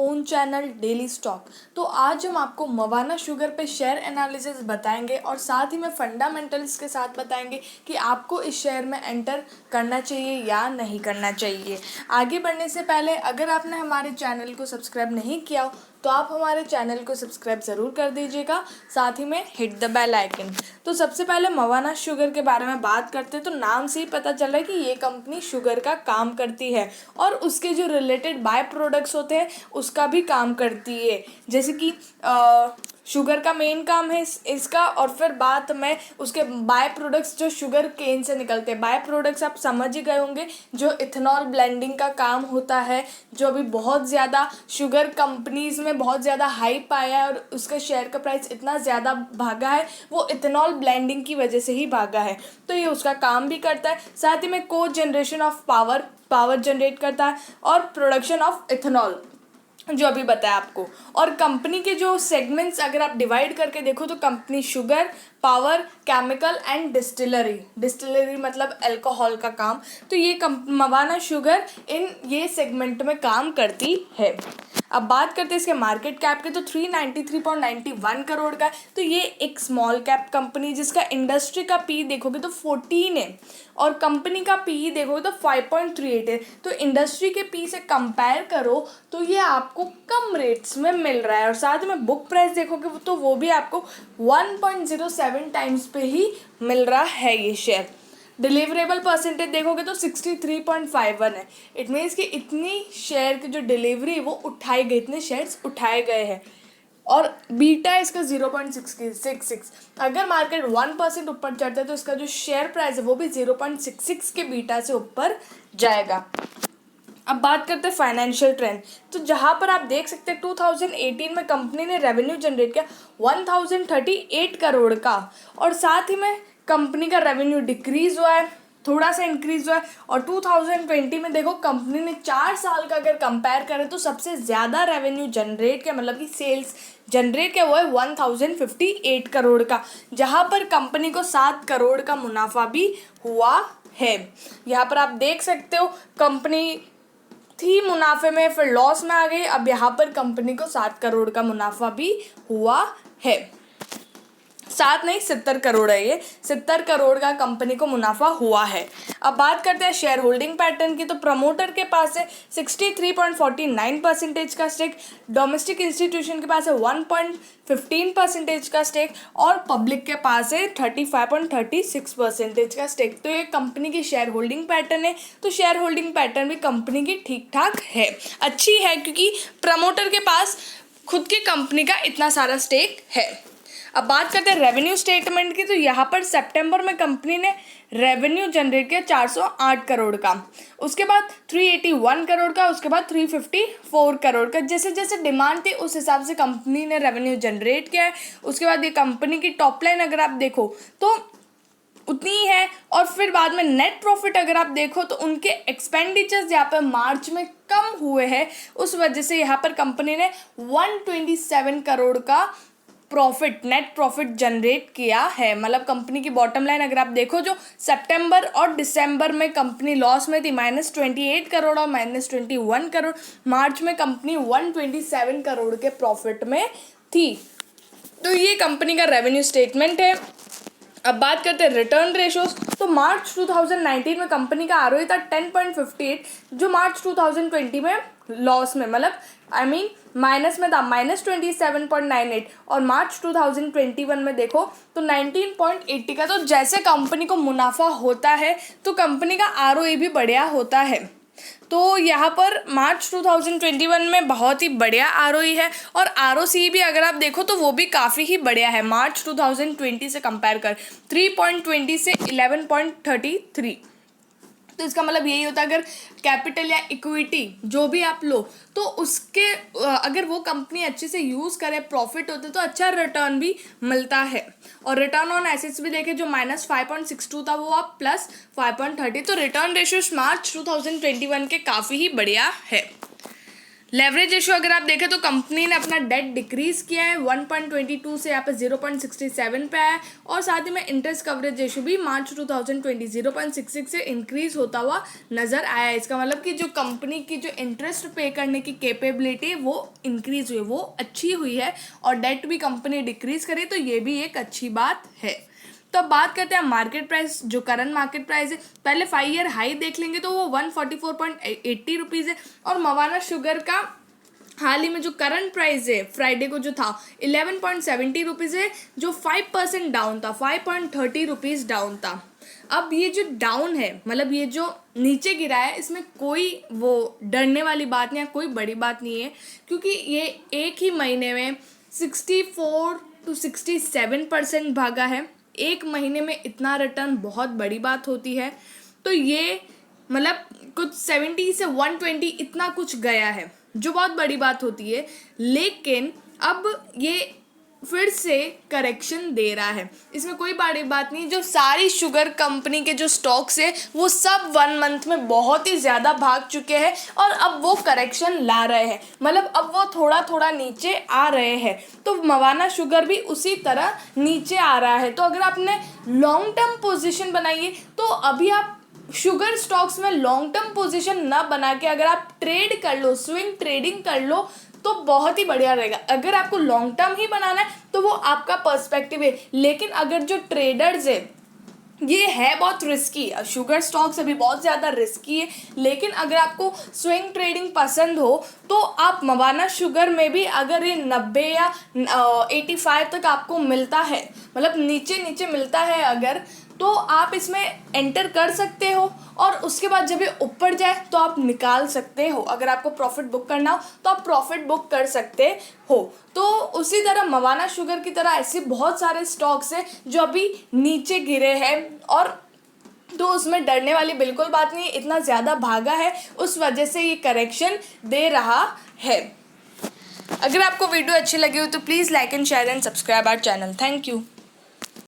Own channel daily stock. तो आज हम आपको मवाना शुगर पे शेयर एनालिसिस बताएंगे और साथ ही में फंडामेंटल्स के साथ बताएंगे कि आपको इस शेयर में एंटर करना चाहिए या नहीं करना चाहिए। आगे बढ़ने से पहले अगर आपने हमारे चैनल को सब्सक्राइब नहीं किया हो तो आप हमारे चैनल को सब्सक्राइब ज़रूर कर दीजिएगा, साथ ही में हिट द बेल आइकन। तो सबसे पहले मवाना शुगर के बारे में बात करते हैं। तो नाम से ही पता चल रहा है कि ये कंपनी शुगर का काम करती है और उसके जो रिलेटेड बाय प्रोडक्ट्स होते हैं उसका भी काम करती है, जैसे कि शुगर का मेन काम है इसका। और फिर बात में उसके बाय प्रोडक्ट्स जो शुगर केन से निकलते हैं, बाय प्रोडक्ट्स आप समझ ही गए होंगे, जो इथेनॉल ब्लेंडिंग का काम होता है, जो अभी बहुत ज़्यादा शुगर कंपनीज़ में बहुत ज़्यादा हाइप आया है और उसका शेयर का प्राइस इतना ज़्यादा भागा है, वो इथेनॉल ब्लेंडिंग की वजह से ही भागा है। तो ये उसका काम भी करता है। साथ ही में को जनरेशन ऑफ पावर जनरेट करता है और प्रोडक्शन ऑफ इथेनॉल, जो अभी बताया आपको। और कंपनी के जो सेगमेंट्स अगर आप डिवाइड करके देखो तो company sugar, power, chemical and distillery मतलब अल्कोहल का काम। तो ये मवाना शुगर इन ये सेगमेंट में काम करती है। अब बात करते हैं इसके मार्केट कैप के, तो 393.91 करोड़ का। तो ये एक स्मॉल कैप कंपनी जिसका इंडस्ट्री का पी देखोगे तो 14 है और कंपनी का पी देखोगे तो 5.38 है। तो इंडस्ट्री के पी से कंपेयर करो तो ये आपको कम रेट्स में मिल रहा है। और साथ में बुक प्राइस देखोगे तो वो भी आपको 1.07 टाइम्स पे ही मिल रहा है ये शेयर। डिलीवरेबल परसेंटेज देखोगे तो 63.51 है। इट मीन्स कि इतनी शेयर की जो डिलीवरी वो उठाई गई, इतने शेयर्स उठाए गए हैं। और बीटा इसका 0.66। अगर मार्केट 1% ऊपर चढ़ता है तो इसका जो शेयर प्राइस है वो भी 0.66 के बीटा से ऊपर जाएगा। अब बात करते हैं फाइनेंशियल ट्रेंड। तो जहाँ पर आप देख सकते हैं 2018 में कंपनी ने रेवेन्यू जनरेट किया 1038 करोड़ का, और साथ ही में कंपनी का रेवेन्यू डिक्रीज हुआ है, थोड़ा सा इंक्रीज हुआ है। और 2020 में देखो कंपनी ने 4 साल का अगर कंपेयर करें तो सबसे ज़्यादा रेवेन्यू जनरेट किया, मतलब कि सेल्स जनरेट किया हुआ है 1058 करोड़ का, जहाँ पर कंपनी को 7 करोड़ का मुनाफा भी हुआ है। यहाँ पर आप देख सकते हो कंपनी थी मुनाफे में, फिर लॉस में आ गई। अब यहाँ पर कंपनी को 7 करोड़ का मुनाफा भी हुआ है। 7 नहीं 70 करोड़ है, ये 70 करोड़ का कंपनी को मुनाफा हुआ है। अब बात करते हैं शेयर होल्डिंग पैटर्न की। तो प्रमोटर के पास है 63.49% का स्टेक, डोमेस्टिक इंस्टीट्यूशन के पास है 1.15% का स्टेक और पब्लिक के पास है 35.36% का स्टेक। तो ये कंपनी की शेयर होल्डिंग पैटर्न है। तो शेयर होल्डिंग पैटर्न भी कंपनी की ठीक ठाक है, अच्छी है, क्योंकि प्रमोटर के पास खुद की कंपनी का इतना सारा स्टेक है। अब बात करते हैं रेवेन्यू स्टेटमेंट की। तो यहाँ पर सितंबर में कंपनी ने रेवेन्यू जनरेट किया 408 करोड़ का, उसके बाद 381 करोड़ का, उसके बाद 354 करोड़ का। जैसे जैसे डिमांड थी उस हिसाब से कंपनी ने रेवेन्यू जनरेट किया है। उसके बाद ये कंपनी की टॉप लाइन अगर आप देखो तो उतनी ही है। और फिर बाद में नेट प्रॉफिट अगर आप देखो तो उनके एक्सपेंडिचर्स यहाँ पर मार्च में कम हुए हैं, उस वजह से यहाँ पर कंपनी ने 127 करोड़ का नेट प्रॉफिट जनरेट किया है। मतलब कंपनी की बॉटम लाइन अगर आप देखो, जो सितंबर और दिसंबर में कंपनी लॉस में थी -28 करोड़ और -21 करोड़, मार्च में कंपनी 127 करोड़ के प्रॉफिट में थी। तो ये कंपनी का रेवेन्यू स्टेटमेंट है। अब बात करते हैं रिटर्न रेशोज। तो मार्च 2019 में कंपनी का आरओई था 10.58, जो मार्च 2020 में लॉस में, मतलब माइनस में था -27.98, और मार्च 2021 में देखो तो 19.80 का। तो जैसे कंपनी को मुनाफा होता है तो कंपनी का आरओई भी बढ़िया होता है। तो यहाँ पर मार्च 2021 में बहुत ही बढ़िया आरओई है, और आरओसी भी अगर आप देखो तो वो भी काफ़ी ही बढ़िया है मार्च 2020 से कंपेयर कर, 3.20 से 11.33। तो इसका मतलब यही होता है अगर कैपिटल या इक्विटी जो भी आप लो तो उसके अगर वो कंपनी अच्छे से यूज़ करे, प्रॉफिट होते तो अच्छा रिटर्न भी मिलता है। और रिटर्न ऑन एसेट्स भी देखें, जो -5.62 था वो आप +5.30। तो रिटर्न रेशियो मार्च 2021 के काफ़ी ही बढ़िया है। लेवरेज रेशियो अगर आप देखें तो कंपनी ने अपना डेट डिक्रीज किया है 1.22 से यहाँ पे 0.67 पे आया है। और साथ ही में इंटरेस्ट कवरेज रेशियो भी मार्च 2020 0.66 से इंक्रीज होता हुआ नज़र आया है। इसका मतलब कि जो कंपनी की जो इंटरेस्ट पे करने की कैपेबिलिटी वो इंक्रीज हुई, वो अच्छी हुई है, और डेट भी कंपनी डिक्रीज करे तो ये भी एक अच्छी बात है। तो अब बात करते हैं मार्केट प्राइस, जो करंट मार्केट प्राइस है। पहले 5 ईयर हाई देख लेंगे तो वो 144.80 रुपीज़ है। और मवाना शुगर का हाल ही में जो करंट प्राइस है फ्राइडे को जो था 11.70 रुपीज़ है, जो 5% डाउन था, 5.30 रुपीज़ डाउन था। अब ये जो डाउन है, मतलब ये जो नीचे गिरा है, इसमें कोई वो डरने वाली बात नहीं है, कोई बड़ी बात नहीं है, क्योंकि ये एक ही महीने में 64 to 67% भागा है। एक महीने में इतना रिटर्न बहुत बड़ी बात होती है। तो ये मतलब कुछ 70 से 120 इतना कुछ गया है, जो बहुत बड़ी बात होती है। लेकिन अब ये फिर से करेक्शन दे रहा है, इसमें कोई बड़ी बात नहीं। जो सारी शुगर कंपनी के जो स्टॉक्स है वो सब 1 मंथ में बहुत ही ज़्यादा भाग चुके हैं, और अब वो करेक्शन ला रहे हैं, मतलब अब वो थोड़ा थोड़ा नीचे आ रहे हैं। तो मवाना शुगर भी उसी तरह नीचे आ रहा है। तो अगर आपने लॉन्ग टर्म पोजीशन बनाई है तो अभी आप शुगर स्टॉक्स में लॉन्ग टर्म पोजीशन ना बना के अगर आप ट्रेड कर लो, स्विंग ट्रेडिंग कर लो, तो बहुत ही बढ़िया रहेगा। अगर आपको लॉन्ग टर्म ही बनाना है तो वो आपका पर्सपेक्टिव है। लेकिन अगर जो ट्रेडर्स है, ये है बहुत रिस्की, शुगर स्टॉक्स अभी बहुत ज़्यादा रिस्की है। लेकिन अगर आपको स्विंग ट्रेडिंग पसंद हो तो आप मवाना शुगर में भी अगर ये 90 या 85 तक आपको मिलता है, मतलब नीचे नीचे मिलता है अगर, तो आप इसमें एंटर कर सकते हो, और उसके बाद जब ये ऊपर जाए तो आप निकाल सकते हो। अगर आपको प्रॉफिट बुक करना हो तो आप प्रॉफिट बुक कर सकते हो। तो उसी तरह मवाना शुगर की तरह ऐसे बहुत सारे स्टॉक्स हैं जो अभी नीचे गिरे हैं, और तो उसमें डरने वाली बिल्कुल बात नहीं है। इतना ज़्यादा भागा है, उस वजह से ये करेक्शन दे रहा है। अगर आपको वीडियो अच्छी लगी हो तो please like and share and subscribe our channel. Thank you.